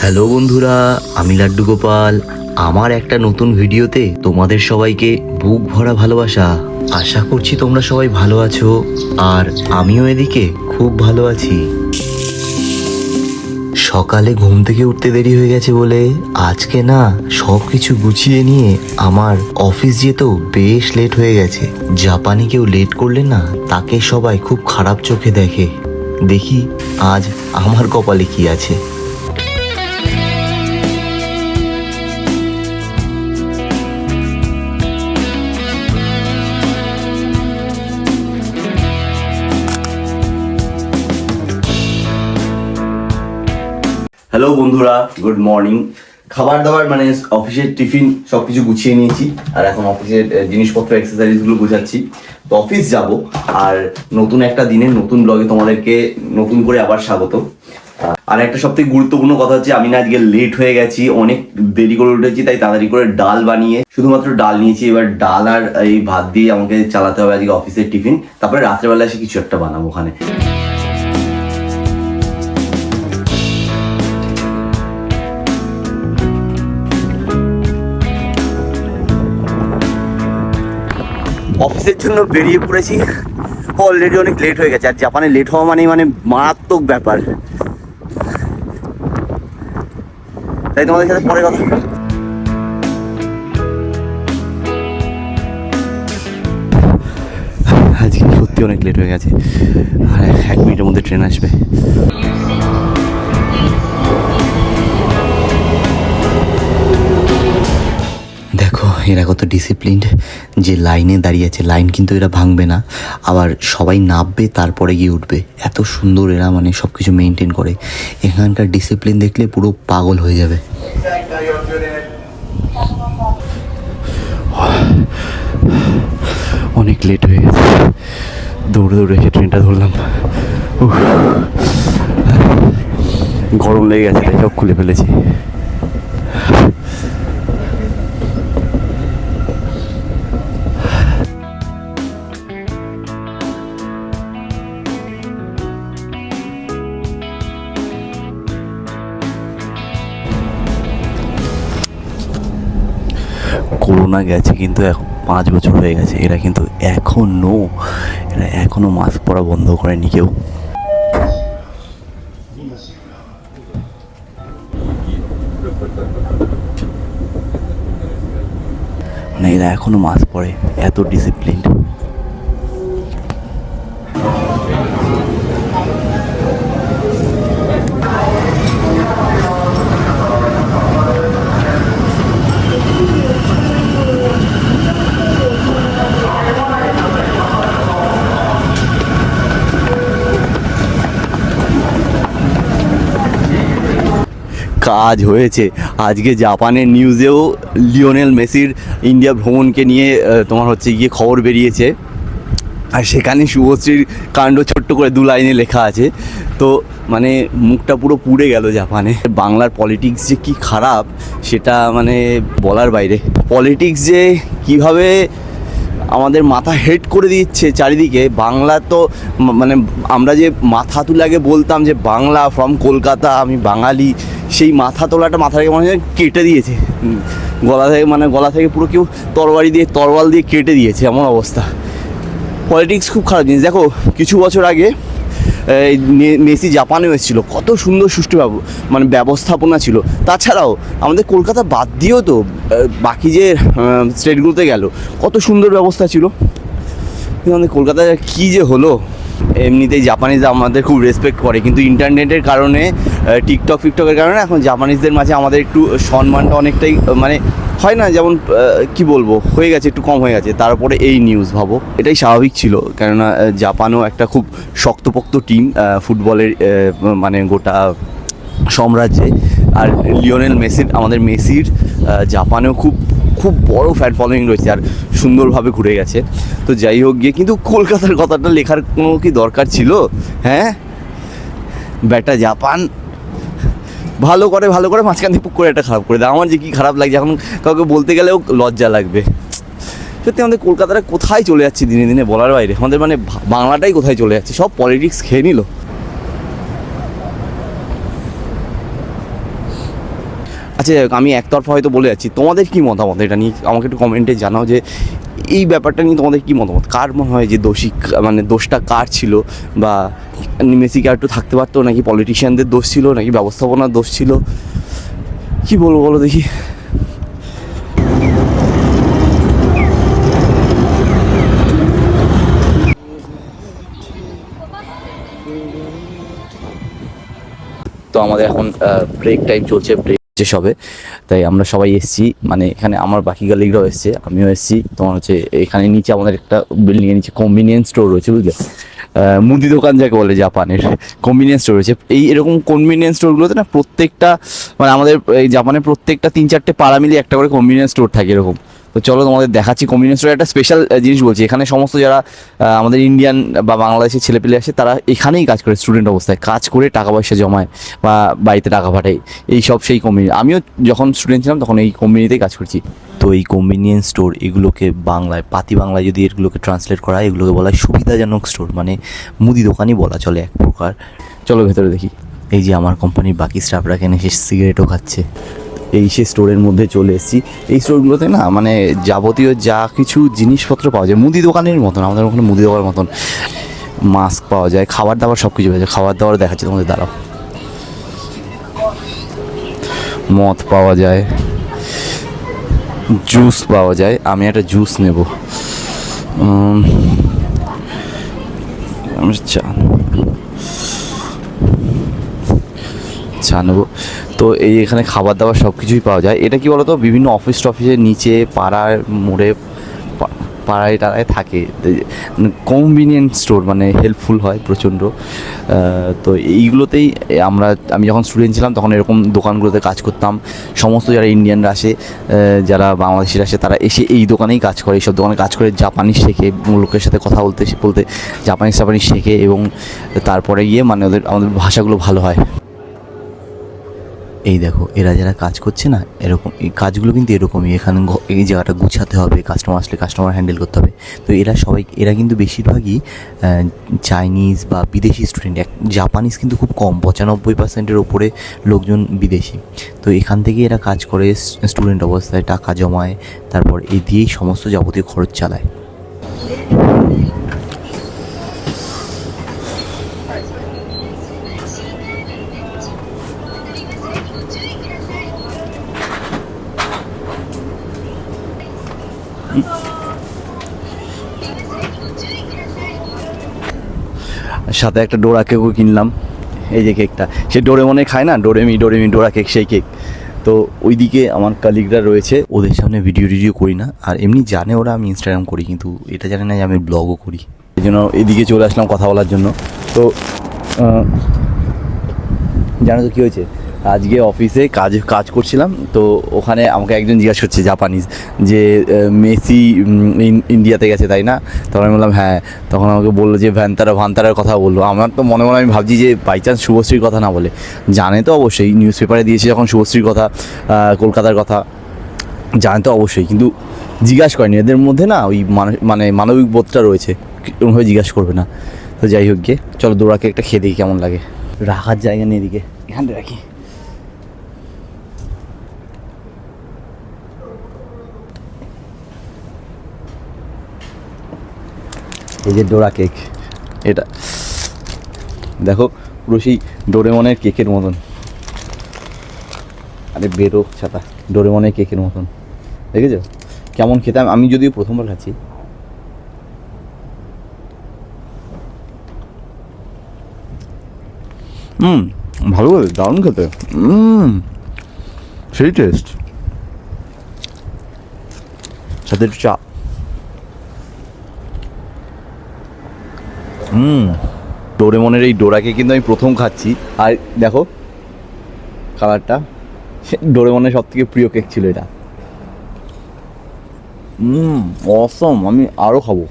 Hello বন্ধুরা, আমি লাড্ডু গোপাল। আমার একটা নতুন ভিডিওতে তোমাদের সবাইকে বুক ভরা ভালোবাসা। আশা করছি তোমরা সবাই ভালো আছো, আর আমিও এদিকে খুব ভালো আছি। সকালে ঘুম থেকে উঠতে দেরি হয়ে গেছে বলে আজকে না সব কিছু গুছিয়ে নিয়ে আমার অফিস যেতেও বেশ লেট হয়ে গেছে। জাপানি কেউ লেট করলে না তাকে সবাই খুব খারাপ চোখে দেখে। দেখি আজ আমার কপালে কি আছে। হ্যালো বন্ধুরা, গুড মর্নিং। খাবার দাবার মানে অফিসের টিফিন সব কিছু গুছিয়ে নিয়েছি, আর এখন অফিসের জিনিসপত্র এক্সারসাইজগুলো গুছাচ্ছি। তো অফিস যাব, আর নতুন একটা দিনে নতুন ব্লগে তোমাদেরকে নতুন করে আবার স্বাগত। আর একটা সব থেকে গুরুত্বপূর্ণ কথা হচ্ছে, আমি না আজকে লেট হয়ে গেছি, অনেক দেরি করে উঠেছি, তাই তাড়াতাড়ি করে ডাল বানিয়ে শুধুমাত্র ডাল নিয়েছি। এবার ডাল আর এই ভাত দিয়ে আমাকে চালাতে হবে আজকে অফিসের টিফিন। তারপরে রাত্রেবেলা এসে কিছু একটা বানাবো ওখানে। অফিসের জন্য বেরিয়ে পড়েছি, অলরেডি অনেক লেট হয়ে গেছে। আর জাপানে লেট হওয়া মানে মারাত্মক ব্যাপার। তাই তোমাদের সাথে পরে কথা। আজকে সত্যি অনেক লেট হয়ে গেছে, আর 1 মিনিটের মধ্যে ট্রেন আসবে। দেখো এরা কত ডিসিপ্লিনড, যে লাইনে দাঁড়িয়ে আছে, লাইন কিন্তু এরা ভাঙবে না, আবার সবাই নামবে তারপরে গিয়ে উঠবে। এত সুন্দর এরা মানে সব কিছু মেনটেন করে। এখানকার ডিসিপ্লিন দেখলে পুরো পাগল হয়ে যাবে। অনেক লেট হয়ে গেছে, দৌড়ে দৌড়ে এসে ট্রেনটা ধরলাম। গরম লেগে গেছে তাই সব খুলে ফেলেছি। করোনা গেছে কিন্তু এখন 5 বছর হয়ে গেছে, এরা কিন্তু এখনো মাস্ক পরা বন্ধ করেনি কেউ। মানে এরা এখনো মাস্ক পরে, এত ডিসিপ্লিন। কাজ হয়েছে আজকে। জাপানের নিউজেও লিওনেল মেসির ইন্ডিয়া ভ্রমণকে নিয়ে তোমার হচ্ছে গিয়ে খবর বেরিয়েছে, আর সেখানে শুভশ্রীর কাণ্ড ছোট্ট করে 2 লাইনে লেখা আছে। তো মানে মুখটা পুরো পুড়ে গেল জাপানে। বাংলার পলিটিক্স যে কি খারাপ সেটা মানে বলার বাইরে। পলিটিক্স যে কিভাবে আমাদের মাথা হেড করে দিচ্ছে চারিদিকে। বাংলা তো মানে আমরা যে মাথা তুলে বলতাম যে বাংলা ফ্রম কলকাতা, আমি বাঙালি, সেই মাথা তোলাটা মাথা থেকে মনে হয় কেটে দিয়েছে। গলা থেকে পুরো কেউ তরোয়াল দিয়ে কেটে দিয়েছে, এমন অবস্থা। পলিটিক্স খুব খারাপ জিনিস। দেখো কিছু বছর আগে মেসি জাপানেও এসেছিলো, কত সুন্দর সুষ্ঠু ব্যবস্থাপনা ছিল। তাছাড়াও আমাদের কলকাতা বাদ দিয়েও তো বাকি যে স্টেটগুলোতে গেল, কত সুন্দর ব্যবস্থা ছিল। কিন্তু আমাদের কলকাতায় কী যে হলো। এমনিতেই জাপানিজরা আমাদের খুব রেসপেক্ট করে, কিন্তু ইন্টারনেটের কারণে, টিকটকের কারণে এখন জাপানিজদের মাঝে আমাদের একটু সম্মানটা অনেকটাই মানে হয় না, যেমন কি বলবো, হয়ে গেছে, একটু কম হয়ে গেছে। তারপরে এই নিউজ ভাবো, এটাই স্বাভাবিক ছিল, কেননা জাপানও একটা খুব শক্তপোক্ত টিম ফুটবলের মানে গোটা সাম্রাজ্যে। আর লিওনেল মেসির, আমাদের মেসির জাপানেও খুব বড় ফ্যান ফলোয়িং রয়েছে, আর সুন্দরভাবে ঘুরে গেছে। তো যাই হোক গিয়ে, কিন্তু কলকাতার কথাটা লেখার কোনো কি দরকার ছিল? হ্যাঁ, ব্যাটা জাপান ভালো করে মাঝখান থেকে পুক করে একটা খারাপ করে দেয়। আমার যে কি খারাপ লাগছে, এখন কাউকে বলতে গেলেও লজ্জা লাগবে। সত্যি আমাদের কলকাতাটা কোথায় চলে যাচ্ছে দিনে দিনে, বলার বাইরে। আমাদের মানে বাংলাটাই কোথায় চলে যাচ্ছে, সব পলিটিক্স খেয়ে নিল। আচ্ছা যাই হোক, আমি একতরফা হয়তো বলে যাচ্ছি, তোমাদের কী মতামত এটা নিয়ে আমাকে একটু কমেন্টে জানাও যে এই ব্যাপারটা নিয়ে তোমাদের কী মতামত, কার মনে হয় যে দোষী, মানে দোষটা কার ছিল, বা মেসি কি আর একটু থাকতে পারতো, নাকি পলিটিশিয়ানদের দোষ ছিল, নাকি ব্যবস্থাপনার দোষ ছিল, কী বলবো বলো দেখি। তো আমাদের এখন ব্রেক টাইম চলছে, ব্রেক সবে, তাই আমরা সবাই এসেছি, মানে এখানে আমার বাকি গালিগরাও এসছে, আমিও এসেছি। তোমার হচ্ছে এখানে নিচে আমাদের একটা বিল্ডিংয়ের নিচে কনভিনিয়েন্স স্টোর রয়েছে, বুঝলে, মুদি দোকান যাকে বলে জাপানের, কনভিনিয়েন্স স্টোর রয়েছে। এই এরকম কনভিনিয়েন্স স্টোরগুলোতে না প্রত্যেকটা, মানে আমাদের এই জাপানের প্রত্যেকটা 3-4টে পাড়া মিলিয়ে একটা করে কনভিনিয়েন্স স্টোর থাকে এরকম। তো চলো তোমাদের দেখাচ্ছি কনভিনিয়েন্স স্টোরের একটা স্পেশাল জিনিস বলছি। এখানে সমস্ত যারা আমাদের ইন্ডিয়ান বা বাংলাদেশের ছেলেপেলে আসে, তারা এখানেই কাজ করে, স্টুডেন্ট অবস্থায় কাজ করে টাকা পয়সা জমায় বা বাড়িতে টাকা পাঠায়, এই সব সেই কোম্পানি। আমিও যখন স্টুডেন্ট ছিলাম তখন এই কোম্পানিতেই কাজ করছি। তো এই কনভিনিয়েন্স স্টোর, এগুলোকে বাংলায়, পাতি বাংলায় যদি এগুলোকে ট্রান্সলেট করা হয়, এগুলোকে বলা হয় সুবিধাজনক স্টোর, মানে মুদি দোকানই বলা চলে এক প্রকার। চলো ভেতরে দেখি। এই যে আমার কোম্পানির বাকি স্টাফরা এখানে এসে সিগারেটও খাচ্ছে। এই সে স্টোরের মধ্যে চলে এসেছি। এই স্টোরগুলোতে না মানে যাবতীয় যা কিছু জিনিসপত্র পাওয়া যায় মুদি দোকানের মতন, আমাদের ওখানে মুদি দোকানের মতন। মাস্ক পাওয়া যায়, খাবার দাবার সব কিছু পাওয়া যায়। খাবার দাবার দেখাচ্ছে তোমাদের, দাঁড়াও। মদ পাওয়া যায়, জুস পাওয়া যায়। আমি একটা জুস নেব, আমি চা নেবো। তো এই এখানে খাবার দাবার সব কিছুই পাওয়া যায়। এটা কি বলতো, বিভিন্ন অফিস টফিসের নিচে, পাড়ার মোড়ে, পাড়ায় টাড়ায় থাকে। কনভিনিয়েন্ট স্টোর, মানে হেল্পফুল হয় প্রচণ্ড। তো এইগুলোতেই আমি যখন স্টুডেন্ট ছিলাম তখন এরকম দোকানগুলোতে কাজ করতাম। সমস্ত যারা ইন্ডিয়ানরা আসে, যারা বাংলাদেশিরা আসে, তারা এসে এই দোকানেই কাজ করে, এইসব দোকানে কাজ করে জাপানিজ শেখে, লোকের সাথে কথা বলতে জাপানিজ শেখে, এবং তারপরে গিয়ে মানে আমাদের ভাষাগুলো ভালো হয়। এই দেখো, এরা যারা কাজ করছে না, এরকম এই কাজগুলো কিন্তু এরকমই। এখানে এই জায়গাটা গুছাতে হবে, কাস্টমার আসলে কাস্টমার হ্যান্ডেল করতে হবে। তো এরা কিন্তু বেশিরভাগই চাইনিজ বা বিদেশি স্টুডেন্ট। জাপানিজ কিন্তু খুব কম, 95%-এর ওপরে লোকজন বিদেশি। তো এখান থেকে এরা কাজ করে, স্টুডেন্ট অবস্থায় টাকা জমায়, তারপর এই দিয়েই সমস্ত যাবতীয় খরচ চালায়। সাথে একটা ডোরা কেকও কিনলাম। এই যে কেকটা, সে ডোরেমনে খায় না, ডোরেমি ডোরা কেক, সেই কেক। তো ওইদিকে আমার কালিগরা রয়েছে, ওদের সামনে ভিডিও করি না, আর এমনি জানে ওরা আমি ইনস্টাগ্রাম করি, কিন্তু এটা জানে না যে আমি ব্লগও করি। এই জন্য এদিকে চলে আসলাম কথা বলার জন্য। তো জানো তো কী হয়েছে, আজকে অফিসে কাজ করছিলাম, তো ওখানে আমাকে একজন জিজ্ঞাসা করছে জাপানিজ, যে মেসি ইন্ডিয়াতে গেছে তাই না? তখন আমি বললাম হ্যাঁ। তখন আমাকে বললো যে ভান্তারার কথা বললো। আমার তো মনে আমি ভাবছি যে বাই চান্স শুভশ্রীর কথা না বলে, জানে তো অবশ্যই, নিউজ পেপারে দিয়েছে যখন শুভশ্রীর কথা, কলকাতার কথা জানে তো অবশ্যই, কিন্তু জিজ্ঞাসা করেনি। এদের মধ্যে না ওই মানে মানবিক বোধটা রয়েছে, ওরকমভাবে জিজ্ঞাসা করবে না। তো যাই হোক গিয়ে, চলো দোড়াকে একটা খেয়ে দেখি কেমন লাগে। রাখার জায়গা নেই এদিকে, এখানটা রাখি। এই যে ডোরা কেক, এটা দেখো পুরো সেই ডোরেমনের কেকের মতন। আরে বেরো ছাতা, ডোরেমনের কেকের মতন, দেখেছো কেমন খেতে? আমি যদিও প্রথমবার খাচ্ছি। ভালো লাগে, দারুণ খেতে। সেই টেস্ট, সাথে একটু চা। ডোরেমনের এই ডোরাকে কিন্তু আমি প্রথম খাচ্ছি। আর দেখো কালারটা, ডোরেমনের সব থেকে প্রিয় কেক ছিল এটা। অসম, আমি আরও খাবো।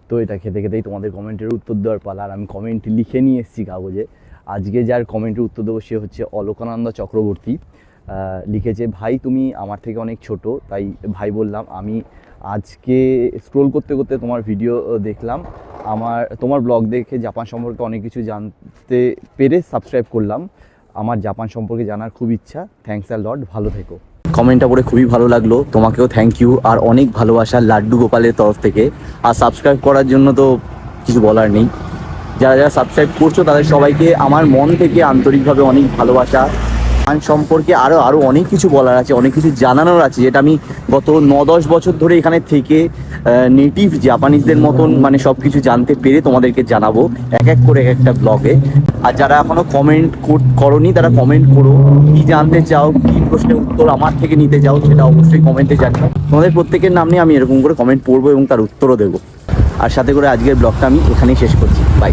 তো এটা খেতে খেতেই তোমাদের কমেন্টের উত্তর দেওয়ার পালা। আর আমি কমেন্ট লিখে নিয়ে এসেছি কাগজে। আজকে যার কমেন্টের উত্তর দেবো সে হচ্ছে অলোকানন্দা চক্রবর্তী। লিখেছে, ভাই তুমি আমার থেকে অনেক ছোট, তাই ভাই বললাম। আমি আজকে স্ক্রোল করতে করতে তোমার ভিডিও দেখলাম, তোমার ব্লগ দেখে জাপান সম্পর্কে অনেক কিছু জানতে পেরে সাবস্ক্রাইব করলাম। আমার জাপান সম্পর্কে জানার খুব ইচ্ছা। থ্যাঙ্কস আ লট, ভালো থেকো। কমেন্টটা পড়ে খুবই ভালো লাগলো, তোমাকেও থ্যাংক ইউ। আর অনেক ভালোবাসা লাড্ডু গোপালের তরফ থেকে। আর সাবস্ক্রাইব করার জন্য তো কিছু বলার নেই। যারা যারা সাবস্ক্রাইব করছো তাদের সবাইকে আমার মন থেকে আন্তরিকভাবে অনেক ভালোবাসা। গান সম্পর্কে আরও অনেক কিছু বলার আছে, অনেক কিছু জানানোর আছে, যেটা আমি গত 9-10 বছর ধরে এখানে থেকে নেটিভ জাপানিজদের মতন মানে সব কিছু জানতে পেরে তোমাদেরকে জানাবো এক এক করে এক একটা ব্লগে। আর যারা এখনও কমেন্ট করোনি তারা কমেন্ট করো, কী জানতে চাও, কী প্রশ্নের উত্তর আমার থেকে নিতে চাও সেটা অবশ্যই কমেন্টে জানিও। তোমাদের প্রত্যেকের নাম নিয়ে আমি এরকম করে কমেন্ট পড়বো এবং তার উত্তরও দেবো। আর সাথে করে আজকের ব্লগটা আমি এখানেই শেষ করছি। বাই।